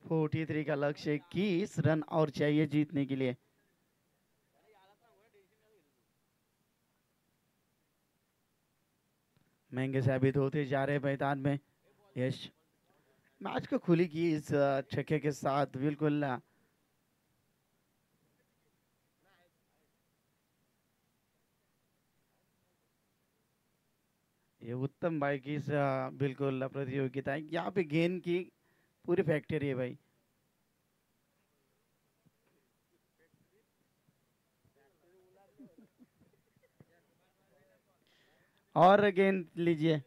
43 का लक्ष्य, 21 रन और चाहिए जीतने के लिए। महंगे साबित होते जा रहे मैदान में यश। मैच को खुली की इस छक्के के साथ बिल्कुल ये उत्तम भाई की बिल्कुल प्रतियोगिता है। यहाँ पे गेंद की पूरी फैक्ट्री है भाई। और गेंद लीजिए।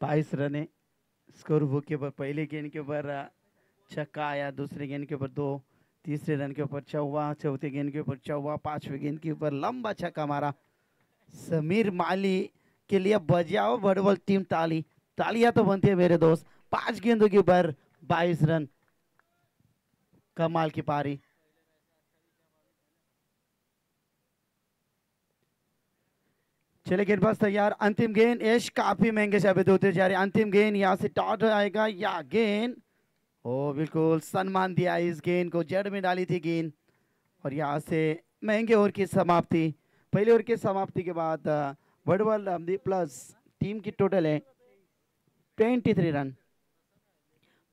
बाईस रन है स्कोर बुक के ऊपर। पहले गेंद के ऊपर छक्का आया, दूसरे गेंद के ऊपर 2, तीसरे रन के ऊपर चौवा, चौथे गेंद के ऊपर चौवा, पांचवे गेंद के ऊपर लंबा छक्का मारा। समीर माली के लिए बजाओ बड़बल टीम ताली। तालियां तो बनती है मेरे दोस्त। 5 गेंदों के ऊपर 22 रन, कमाल की पारी। चले गेंदबाज तैयार, अंतिम गेंद यश काफी महंगे साबित होते जा रहे। अंतिम गेंद यहाँ से टॉट आएगा या गेंद, ओ बिल्कुल सम्मान दिया इस गेंद को, जड़ में डाली थी गेंद। और यहाँ से महंगे ओवर की समाप्ति। पहले ओवर की समाप्ति के बाद वडवल प्लस टीम की टोटल है 23 रन।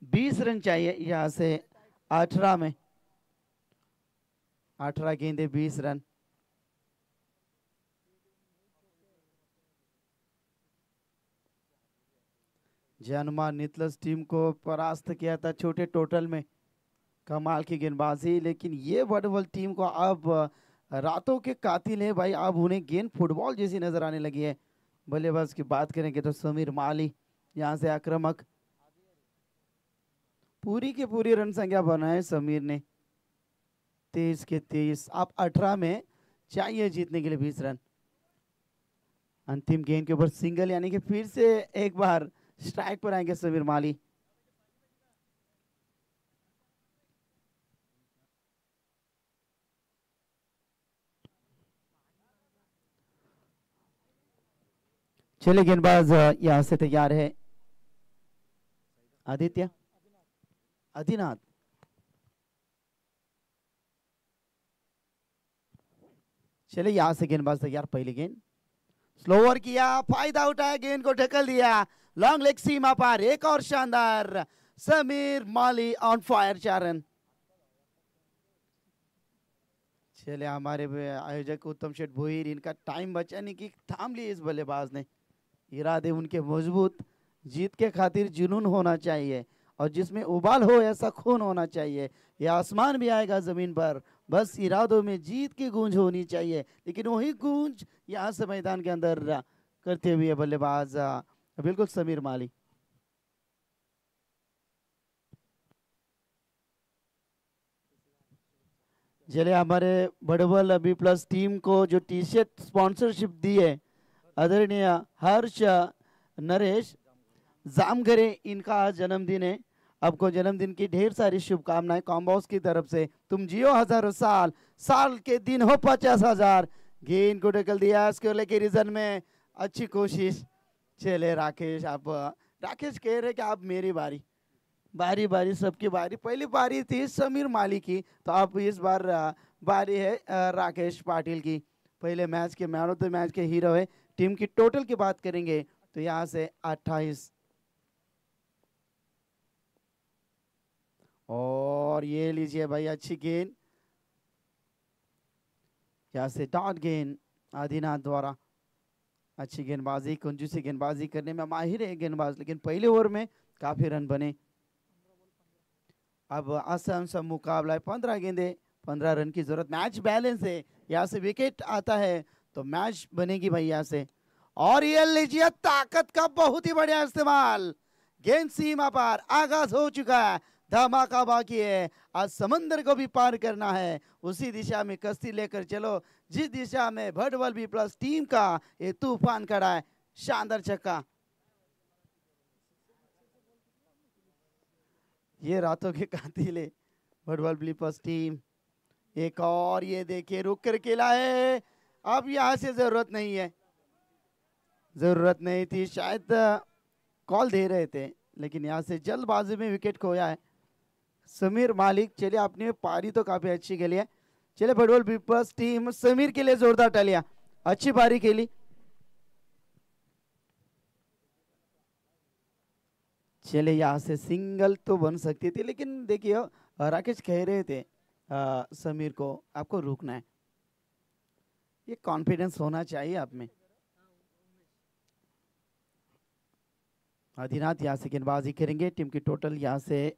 20 रन चाहिए यहाँ से 18 में, 18 गेंदे 20 रन। जनमा नितलस टीम को परास्त किया था छोटे टोटल में, कमाल की गेंदबाजी। लेकिन ये वडवल टीम को अब रातों के कातिल है भाई, अब उन्हें गेंद फुटबॉल जैसी नजर आने लगी है। बल्लेबाज की बात करेंगे तो समीर माली यहाँ से आक्रामक, पूरी की पूरी रन संख्या बनाए समीर ने, 23 के 23। आप 18 में चाहिए जीतने के लिए 20 रन। अंतिम गेंद के ऊपर सिंगल, यानी कि फिर से एक बार स्ट्राइक पर आएंगे समीर माली। चले गेंदबाज यहां से तैयार है आदित्य, आदिनाथ। चले यहां से गेंदबाज तैयार। पहली गेंद स्लोअर किया, फायदा उठाया, गेंद को ढकल दिया लॉन्ग लेग सीमा पर। एक और शानदार, समीर माली ऑन फायर, 4 रन। चले हमारे आयोजक उत्तम शेठ भोईर, इनका टाइम बचाने की थाम ली इस बल्लेबाज ने। इरादे उनके मजबूत, जीत के खातिर जुनून होना चाहिए और जिसमें उबाल हो ऐसा खून होना चाहिए। यह आसमान भी आएगा जमीन पर, बस इरादों में जीत की गूंज होनी चाहिए। लेकिन वही गूंज यहाँ से मैदान के अंदर करते हुए बल्लेबाज बिल्कुल समीर माली। चले हमारे बड़वल अभी प्लस टीम को जो टी शर्ट स्पॉन्सरशिप दी है आदरणीय हर्ष नरेश जामघरे, इनका आज जन्मदिन है। आपको जन्मदिन की ढेर सारी शुभकामनाएं कॉम्बॉस की तरफ से। तुम जियो हजारों साल, साल के दिन हो 50,000। गेंद को ढकल दिया स्कोर के रीजन में, अच्छी कोशिश। चले राकेश, आप राकेश कह रहे कि आप मेरी बारी, बारी बारी सबकी बारी। पहली बारी थी समीर माली की, तो आप इस बार बारी है राकेश पाटिल की। पहले match K man of the match K hero है। टीम की टोटल की बात करेंगे तो यहाँ से 28। और ये लीजिए भाई अच्छी गेंद, यहाँ से डॉट गेंद आदिनाथ द्वारा। अच्छी गेंदबाजी, कंजूसी गेंदबाजी करने में माहिर है गेंदबाज, लेकिन पहले ओवर में काफी रन बने। अब आसान सा मुकाबला है, 15 गेंदे 15 रन की जरूरत, मैच बैलेंस है। यहाँ से विकेट आता है तो मैच बनेगी भाई यहाँ से। और ये लीजिए ताकत का बहुत ही बढ़िया इस्तेमाल, गेंद सीमा पार, आगाज हो चुका है, धमाका बाकी है। आज समंदर को भी पार करना है, उसी दिशा में कश्ती लेकर चलो जिस दिशा में भटवल बी प्लस टीम का ये तूफान खड़ा है। शानदार छक्का, ये रातों के कातिल है भटवल बी प्लस टीम। एक और ये देखिए रुक कर खेला है, अब यहाँ से जरूरत नहीं है, जरूरत नहीं थी, शायद कॉल दे रहे थे लेकिन यहाँ से जल्दबाजी में विकेट खोया है समीर मालिक। चलिए अपनी पारी तो काफी अच्छी खेली है। चलिए भटवल बी प्लस टीम समीर के लिए जोरदार तालियां, अच्छी पारी खेली। चले यहाँ से सिंगल तो बन सकती थी लेकिन देखिए राकेश कह रहे थे समीर को आपको रुकना है, ये कॉन्फिडेंस होना चाहिए आप में। आदिनाथ यहाँ से गेंदबाजी करेंगे, टीम की टोटल यहाँ से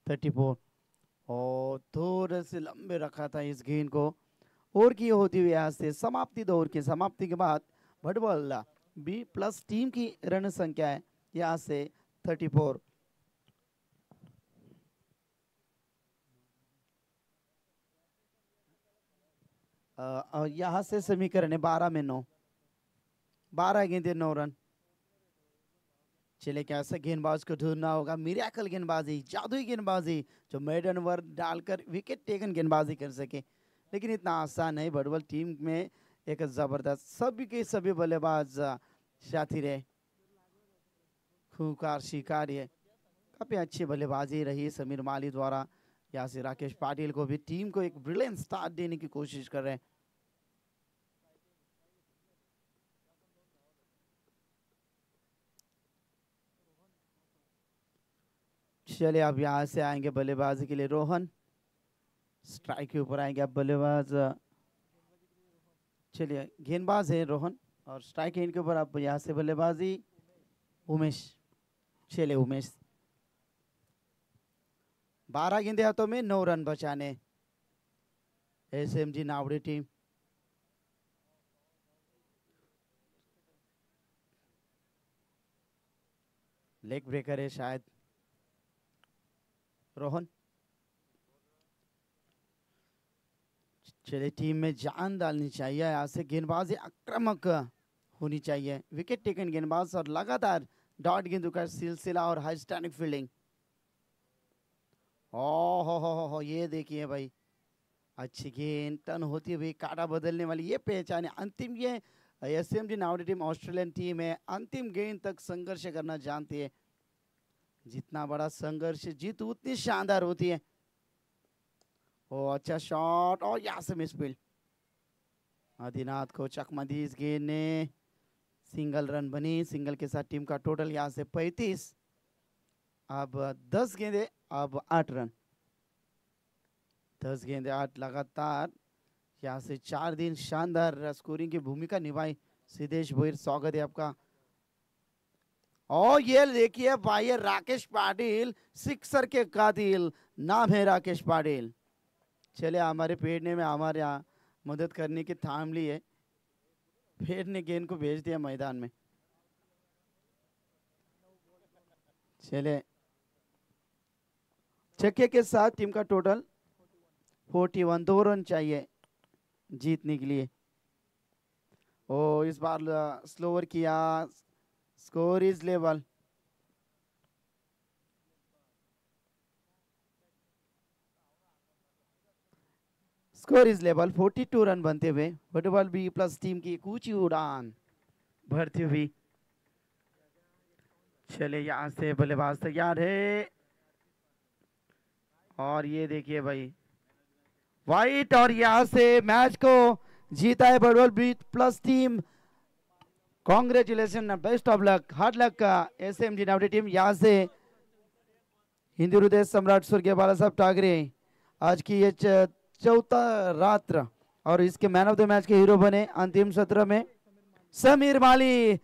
34 और थोड़े से लंबे रखा था इस गेंद को। ओवर की होती हुई यहाँ से समाप्ति, 2 ओवर की समाप्ति के बाद भटवल बी प्लस टीम की रन संख्या है यहाँ से 34। यहाँ से समीकरण है 12 में 9, 12 गेंदे 9 रन। चले कैसे गेंदबाज को ढूंढना होगा, मिरेकल गेंदबाजी, जादुई गेंदबाजी जो मेडन ओवर डालकर विकेट टेकन गेंदबाजी कर सके, लेकिन इतना आसान नहीं। भटवल टीम में एक जबरदस्त सभी के सभी बल्लेबाज साथी रहे, खूंखार शिकारी है, काफी अच्छी बल्लेबाजी रही समीर माली द्वारा। यहाँ से राकेश पाटिल को भी टीम को एक ब्रिलियंट स्टार्ट देने की कोशिश कर रहे हैं। चलिए अब यहाँ से आएंगे बल्लेबाजी के लिए रोहन, स्ट्राइक के ऊपर आएंगे अब बल्लेबाज। चलिए गेंदबाज है रोहन और स्ट्राइक एंड के ऊपर अब यहाँ से बल्लेबाजी उमेश। चलिए उमेश, 12 गेंदे हाथों में 9 रन बचाने एसएमजी नावड़ी टीम। लेग ब्रेकर है शायद रोहन। चलिए टीम में जान डालनी चाहिए, यहाँ से गेंदबाजी आक्रामक होनी चाहिए, विकेट टेकन गेंदबाज और लगातार डॉट गेंदों का सिलसिला और हाई स्टैंडिंग फील्डिंग। हो ये देखिए भाई, अच्छी गेंद टर्न होती हुई काटा बदलने वाली, ये पहचाने अंतिम, ये एसएमजी नावड़ी टीम ऑस्ट्रेलियन टीम है, अंतिम गेंद तक संघर्ष करना जानती है। जितना बड़ा संघर्ष जीत उतनी शानदार होती है। ओ अच्छा शॉट और यहाँ से मिसफील्ड, आदिनाथ को चकमा दी इस गेंद ने, सिंगल रन बनी, सिंगल के साथ टीम का टोटल यहाँ से 35। अब 10 गेंदे अब 8 रन, 10 गेंदे 8 लगातार, यहाँ से 4 दिन शानदार स्कोरिंग की भूमिका निभाई। सिद्धेश भोईर स्वागत है आपका। और ये देखिए भाई राकेश पाटिल, सिक्सर के कातिल, नाम है राकेश पाटिल। चले हमारे पेड़ने में हमारे यहाँ मदद करने की थाम ली है, पेड़ ने गेंद को भेज दिया मैदान में। चले छक्के के साथ टीम का टोटल 41, 2 रन चाहिए जीतने के लिए। ओ इस बार स्लोअर किया, score is level. Score is level, 42 run बनते हुए भटवल बी प्लस टीम की एक ऊंची उड़ान भरती हुई। चले यहाँ से बल्लेबाज तैयार है और ये देखिए भाई वाइट, और यहाँ से मैच को जीता है Bhatwal B plus team. Congratulation, best of luck, hard luck का एसएमजी नावड़ी टीम। यहाँ से हिंदू हृदय सम्राट स्वर्गीय बाला साहब ठाकरे आज की ये चौथा रात्र और इसके man of the match K hero बने अंतिम सत्र में। समीर माली